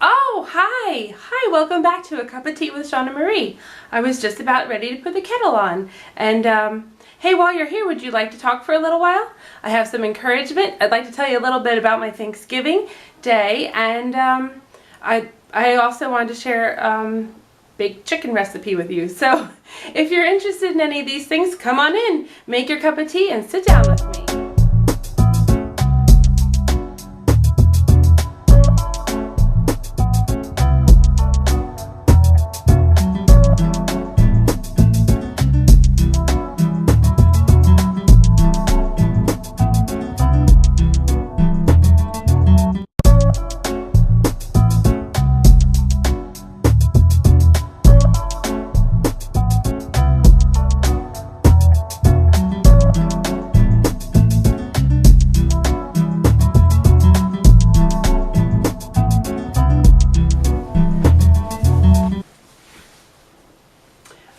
Oh, hi! Hi, welcome back to A Cup of Tea with Shawna Marie. I was just about ready to put the kettle on. And, hey, while you're here, would you like to talk for a little while? I have some encouragement. I'd like to tell you a little bit about my Thanksgiving Day. And, I also wanted to share, baked chicken recipe with you. So, if you're interested in any of these things, come on in, make your cup of tea, and sit down with me.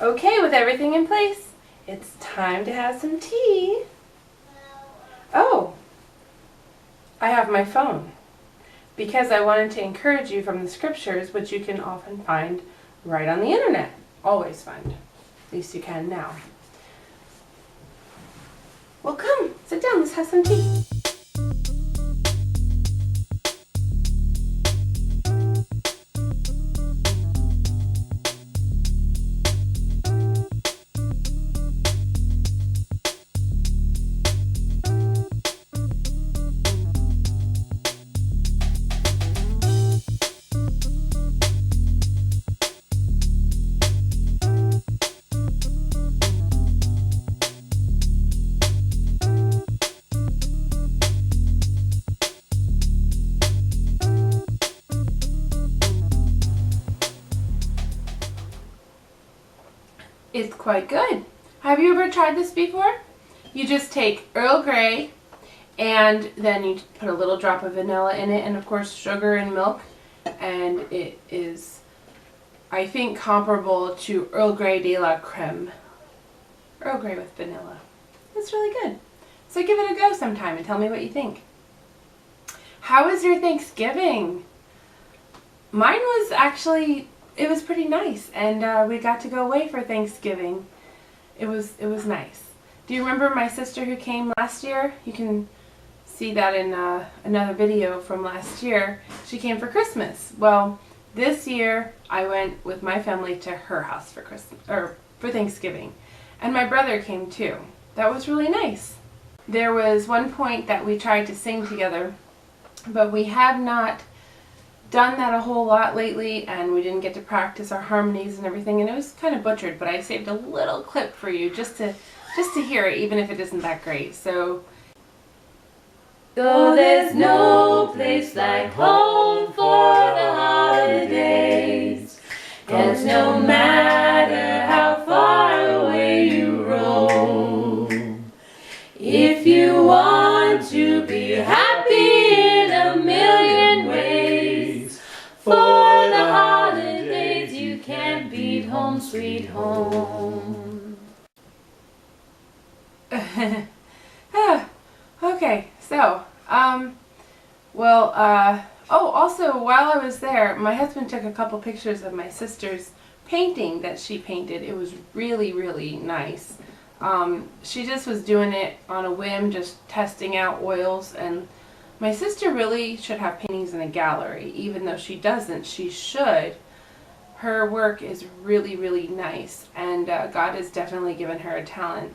Okay, with everything in place, it's time to have some tea. Oh, I have my phone because I wanted to encourage you from the scriptures, which you can often find right on the internet. Always find. At least you can now. Well, come, sit down, let's have some tea. It's quite good. Have you ever tried this before? You just take Earl Grey and then you put a little drop of vanilla in it and of course sugar and milk, and it is, I think, comparable to Earl Grey de la Creme. Earl Grey with vanilla. It's really good. So give it a go sometime and tell me what you think. How was your Thanksgiving? Mine was actually, it was pretty nice, and we got to go away for Thanksgiving. It was nice. Do you remember my sister who came last year? You can see that in another video from last year. She came for Christmas. Well, this year I went with my family to her house for Christmas, or for Thanksgiving, and my brother came too. That was really nice. There was one point that we tried to sing together, but we have not done that a whole lot lately, and we didn't get to practice our harmonies and everything, and it was kind of butchered, but I saved a little clip for you just to hear it, even if it isn't that great. So, oh, there's no place like home for the holidays, 'cause no matter how far away you roam, if you want to be happy in a million ways, for the holidays you can't beat home sweet home. Okay, so, oh, also, while I was there, my husband took a couple pictures of my sister's painting that she painted. It was really, really nice. She just was doing it on a whim, just testing out oils, and my sister really should have paintings in a gallery. Even though she doesn't, she should. Her work is really, really nice, and God has definitely given her a talent.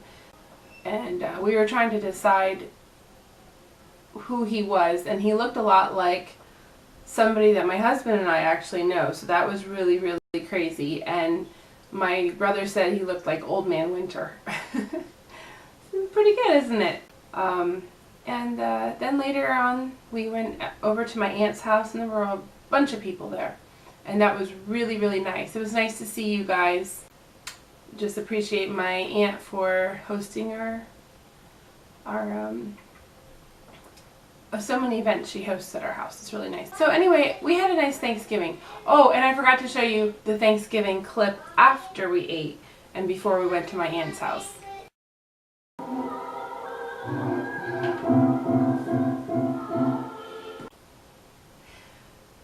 And we were trying to decide who he was, and he looked a lot like somebody that my husband and I actually know, so that was really, really crazy. And my brother said he looked like Old Man Winter. Pretty good, isn't it? And then later on, we went over to my aunt's house, and there were a bunch of people there. And that was really, really nice. It was nice to see you guys. Just appreciate my aunt for hosting so many events she hosts at our house. It's really nice. So anyway, we had a nice Thanksgiving. Oh, and I forgot to show you the Thanksgiving clip after we ate and before we went to my aunt's house.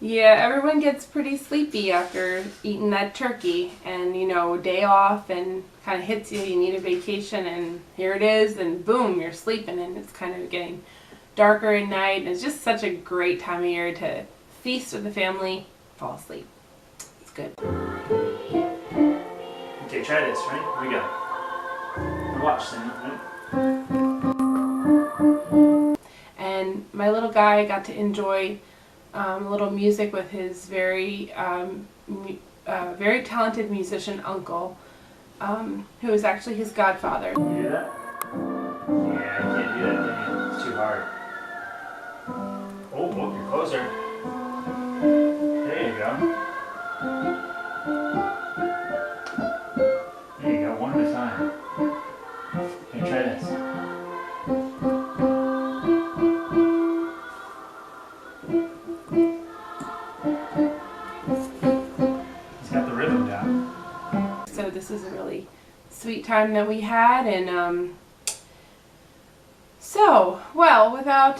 Yeah, everyone gets pretty sleepy after eating that turkey, and you know, day off and kind of hits you, you need a vacation, and here it is, and boom, you're sleeping, and it's kind of getting darker at night, and it's just such a great time of year to feast with the family, fall asleep. It's good. Okay, try this, right? Here we go. Now watch, Sam, right? And my little guy got to enjoy a little music with his very talented musician uncle, who is actually his godfather. Can you do that? Yeah, you can't do that, can you? It's too hard. Oh, look, you're closer. There you go. There you go, one at a time. Okay, try this. He's got the rhythm down. So this is a really sweet time that we had, and without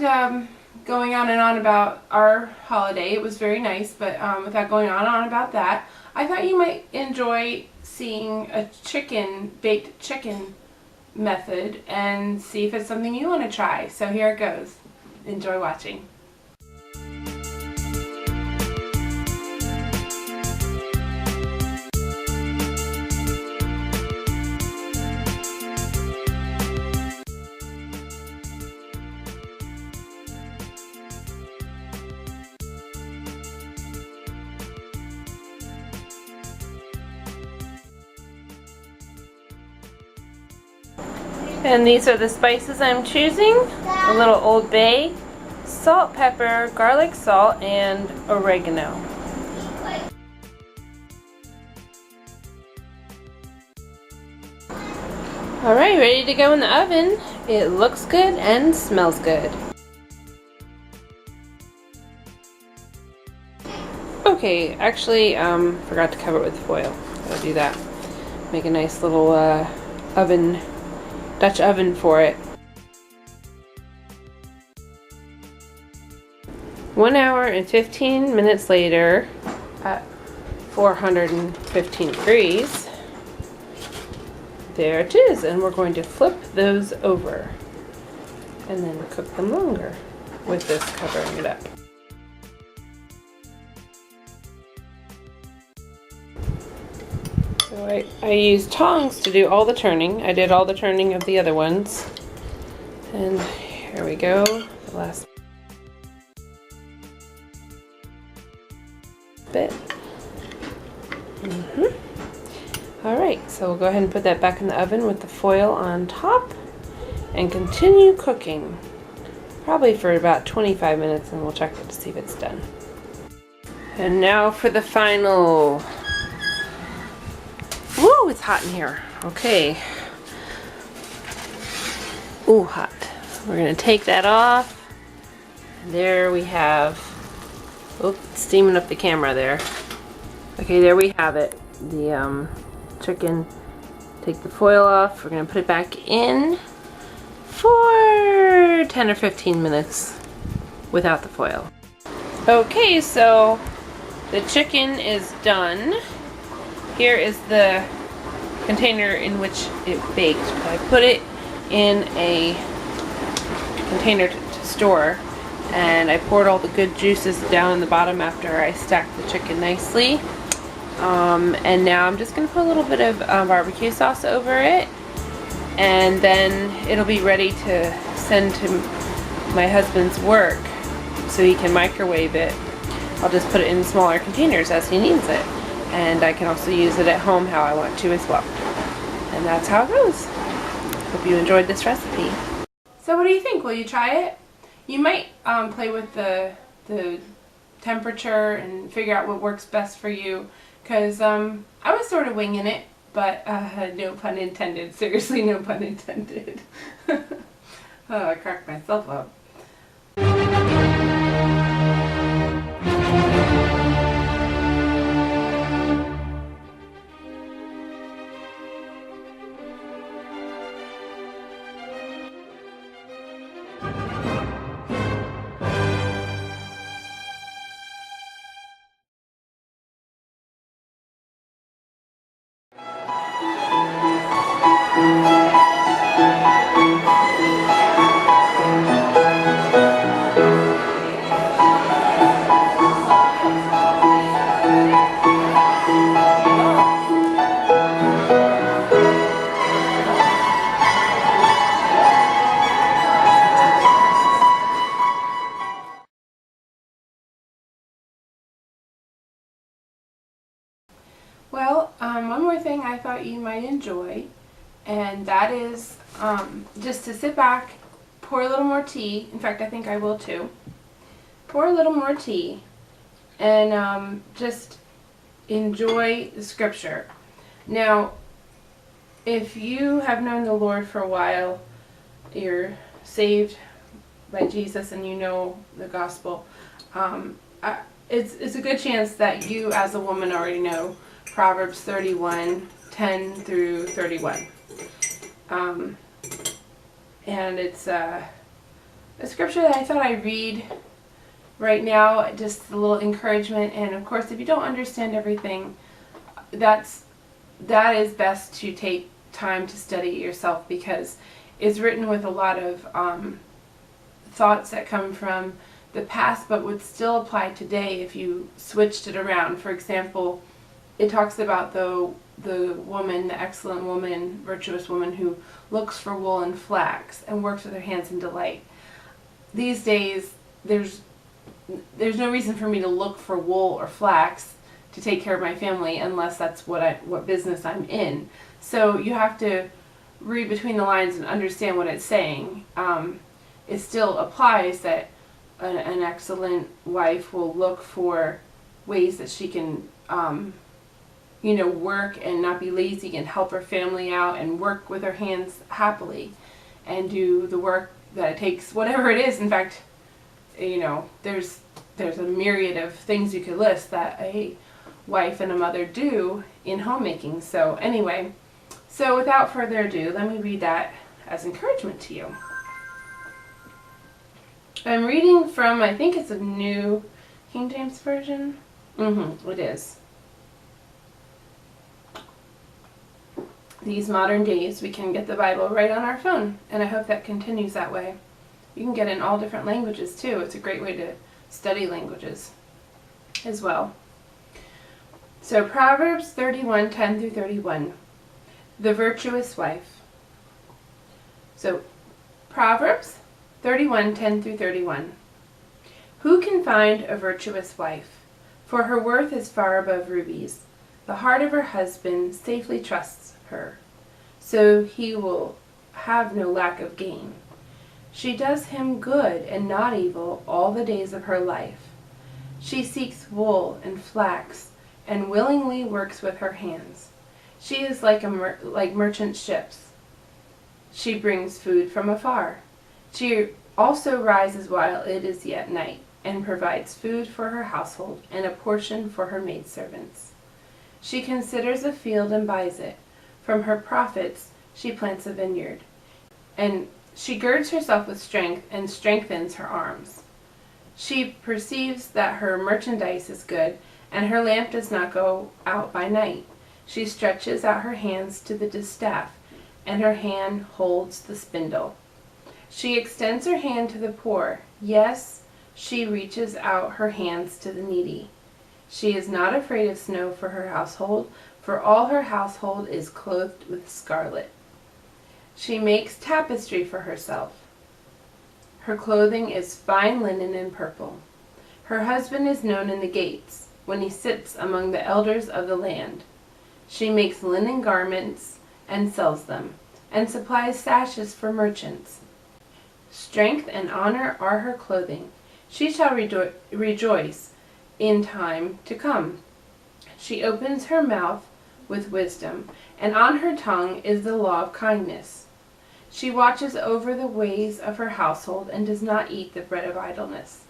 going on and on about our holiday, it was very nice, but without going on and on about that, I thought you might enjoy seeing a baked chicken method and see if it's something you want to try. So here it goes. Enjoy watching. And these are the spices I'm choosing. A little Old Bay, salt, pepper, garlic salt, and oregano. Alright, ready to go in the oven. It looks good and smells good. Okay, actually, forgot to cover it with foil. I'll do that. Make a nice little Dutch oven for it. 1 hour and 15 minutes later at 415 degrees. There it is, and we're going to flip those over and then cook them longer with this covering it up. So I used tongs to do all the turning. I did all the turning of the other ones. And here we go, the last bit. Alright, so we'll go ahead and put that back in the oven with the foil on top and continue cooking. Probably for about 25 minutes, and we'll check it to see if it's done. And now for the final. Whoa, it's hot in here. Okay. Ooh, hot. We're gonna take that off. There we have, oh, it's steaming up the camera there. Okay, there we have it. The chicken. Take the foil off. We're gonna put it back in for 10 or 15 minutes without the foil. Okay, so the chicken is done. Here is the container in which it baked. I put it in a container to store, and I poured all the good juices down in the bottom after I stacked the chicken nicely. And now I'm just going to put a little bit of barbecue sauce over it, and then it'll be ready to send to my husband's work so he can microwave it. I'll just put it in smaller containers as he needs it. And I can also use it at home how I want to as well. And that's how it goes. Hope you enjoyed this recipe. So what do you think? Will you try it? You might play with the temperature and figure out what works best for you. Because I was sort of winging it, but no pun intended. Seriously, no pun intended. Oh, I cracked myself up. I thought you might enjoy, and that is just to sit back, pour a little more tea. In fact, I think I will too. Pour a little more tea and just enjoy the scripture. Now, if you have known the Lord for a while, you're saved by Jesus and you know the gospel, it's a good chance that you as a woman already know Proverbs 31:10 through 31. And it's a scripture that I thought I'd read right now, just a little encouragement. And of course, if you don't understand everything, that is best to take time to study it yourself, because it's written with a lot of thoughts that come from the past but would still apply today if you switched it around. For example, it talks about the woman, the excellent woman, virtuous woman who looks for wool and flax and works with her hands in delight. These days, there's no reason for me to look for wool or flax to take care of my family unless that's what business I'm in. So you have to read between the lines and understand what it's saying. It still applies that an excellent wife will look for ways that she can work and not be lazy and help her family out and work with her hands happily and do the work that it takes, whatever it is. In fact, there's a myriad of things you could list that a wife and a mother do in homemaking. So anyway, without further ado, let me read that as encouragement to you. I'm reading from, I think it's a New King James Version. It is. These modern days, we can get the Bible right on our phone, and I hope that continues that way. You can get it in all different languages too. It's a great way to study languages as well. So Proverbs 31:10 through 31. The virtuous wife. So Proverbs 31:10 through 31. Who can find a virtuous wife? For her worth is far above rubies. The heart of her husband safely trusts her, so he will have no lack of gain. She does him good and not evil all the days of her life. She seeks wool and flax and willingly works with her hands. She is like merchant ships. She brings food from afar. She also rises while it is yet night and provides food for her household and a portion for her maidservants. She considers a field and buys it. From her profits she plants a vineyard. And she girds herself with strength and strengthens her arms. She perceives that her merchandise is good, and her lamp does not go out by night. She stretches out her hands to the distaff, and her hand holds the spindle. She extends her hand to the poor. Yes, she reaches out her hands to the needy. She is not afraid of snow for her household, for all her household is clothed with scarlet. She makes tapestry for herself. Her clothing is fine linen and purple. Her husband is known in the gates, when he sits among the elders of the land. She makes linen garments and sells them, and supplies sashes for merchants. Strength and honor are her clothing. She shall rejoice in time to come. She opens her mouth with wisdom, and on her tongue is the law of kindness. She watches over the ways of her household and does not eat the bread of idleness.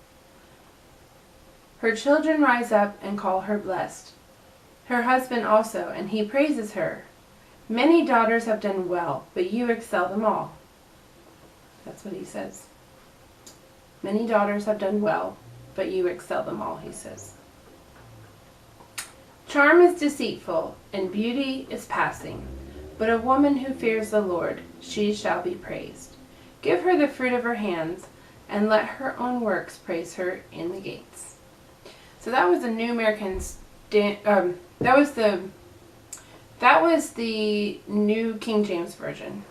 Her children rise up and call her blessed. Her husband also, and he praises her. Many daughters have done well, but you excel them all. That's what he says. Many daughters have done well, but you excel them all, he says. Charm is deceitful, and beauty is passing, but a woman who fears the Lord, she shall be praised. Give her the fruit of her hands, and let her own works praise her in the gates. So that was the New American that was the New King James Version.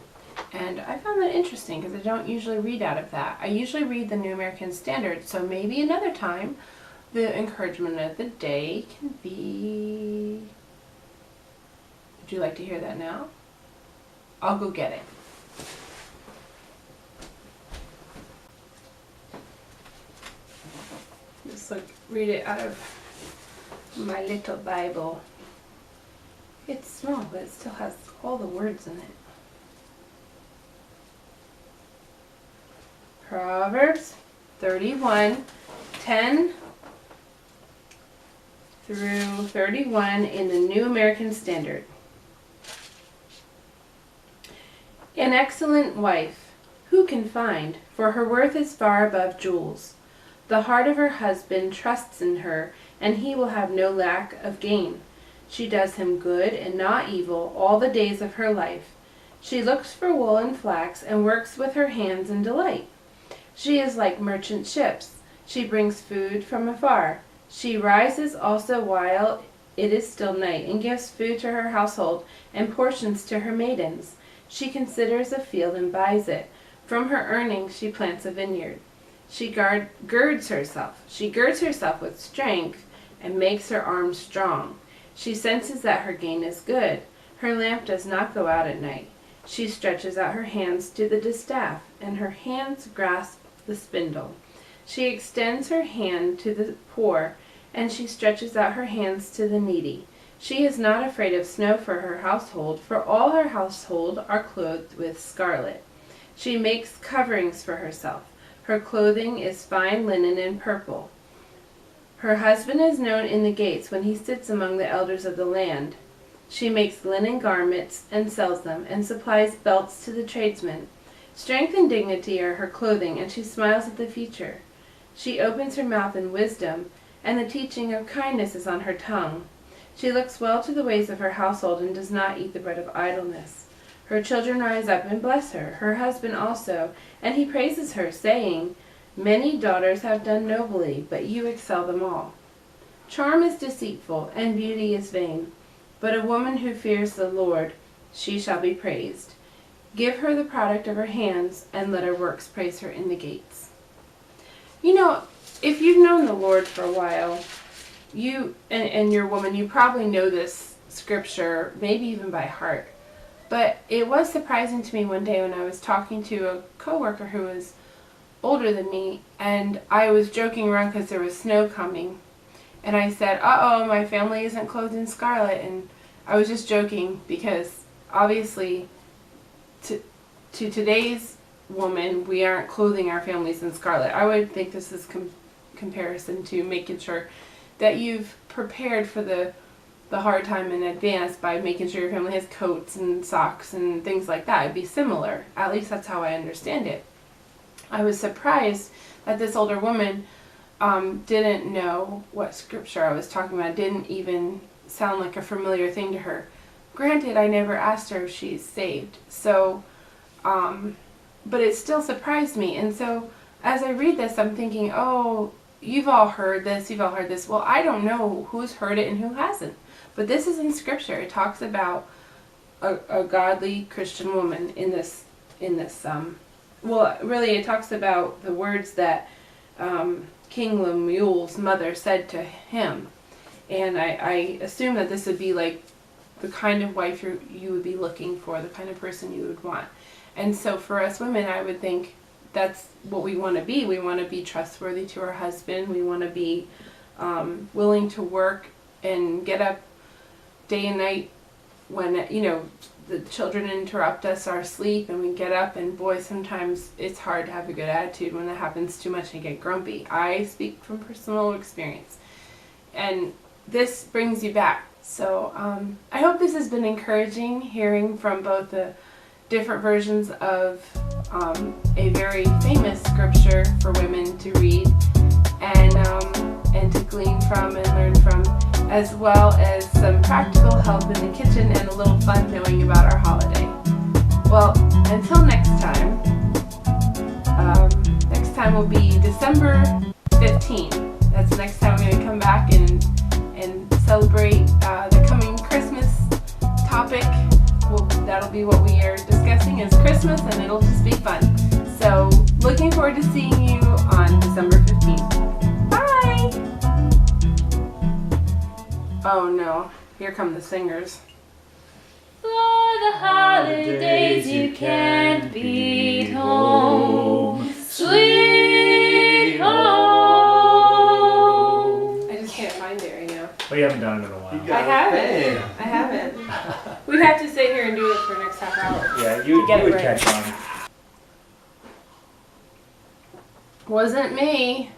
And I found that interesting because I don't usually read out of that. I usually read the New American Standard, so maybe another time the encouragement of the day can be Would you like to hear that now? I'll go get it. Just read it out of my little Bible. It's small, but it still has all the words in it. Proverbs 31, 10 through 31 in the New American Standard. An excellent wife, who can find? For her worth is far above jewels. The heart of her husband trusts in her, and he will have no lack of gain. She does him good and not evil all the days of her life. She looks for wool and flax and works with her hands in delight. She is like merchant ships. She brings food from afar. She rises also while it is still night and gives food to her household and portions to her maidens. She considers a field and buys it. From her earnings she plants a vineyard. She girds herself. She girds herself with strength and makes her arms strong. She senses that her gain is good. Her lamp does not go out at night. She stretches out her hands to the distaff, and her hands grasp the spindle. She extends her hand to the poor, and she stretches out her hands to the needy. She is not afraid of snow for her household, for all her household are clothed with scarlet. She makes coverings for herself. Her clothing is fine linen and purple. Her husband is known in the gates when he sits among the elders of the land. She makes linen garments and sells them, and supplies belts to the tradesmen. Strength and dignity are her clothing, and she smiles at the future. She opens her mouth in wisdom, and the teaching of kindness is on her tongue. She looks well to the ways of her household and does not eat the bread of idleness. Her children rise up and bless her, her husband also, and he praises her, saying, Many daughters have done nobly, but you excel them all. Charm is deceitful, and beauty is vain, but a woman who fears the Lord, she shall be praised. Give her the product of her hands, and let her works praise her in the gates. You know, if you've known the Lord for a while, you and your woman, you probably know this scripture, maybe even by heart. But it was surprising to me one day when I was talking to a coworker who was older than me, and I was joking around because there was snow coming. And I said, uh-oh, my family isn't clothed in scarlet. And I was just joking because obviously to today's woman, we aren't clothing our families in scarlet. I would think this is comparison to making sure that you've prepared for the hard time in advance by making sure your family has coats and socks and things like that. It'd be similar. At least that's how I understand it. I was surprised that this older woman didn't know what scripture I was talking about. It didn't even sound like a familiar thing to her. Granted, I never asked her if she's saved. So, but it still surprised me. And so as I read this, I'm thinking, oh, you've all heard this, you've all heard this. Well, I don't know who's heard it and who hasn't. But this is in scripture. It talks about a godly Christian woman in this well, really it talks about the words that King Lemuel's mother said to him. And I assume that this would be like the kind of wife you would be looking for, the kind of person you would want. And so for us women, I would think that's what we want to be. We want to be trustworthy to our husband. We want to be willing to work and get up day and night when, the children interrupt us our sleep and we get up, and boy, sometimes it's hard to have a good attitude when that happens too much and get grumpy. I speak from personal experience. And this brings you back. So I hope this has been encouraging, hearing from both the different versions of a very famous scripture for women to read and to glean from and learn from, as well as some practical help in the kitchen and a little fun knowing about our holiday. Well, until next time will be December 15th. That's the next time we're going to come back and celebrate the coming Christmas topic. That'll be what we are discussing is Christmas, and it'll just be fun. So, looking forward to seeing you on December 15th. Bye! Oh no, here come the singers. For the holidays you can't beat home. Sweet home. I just can't find it right now. Well, you haven't done it in a while. I haven't. We'd have to sit here and do it for the next half hour. Yeah, you Get it would right. catch on. Wasn't me.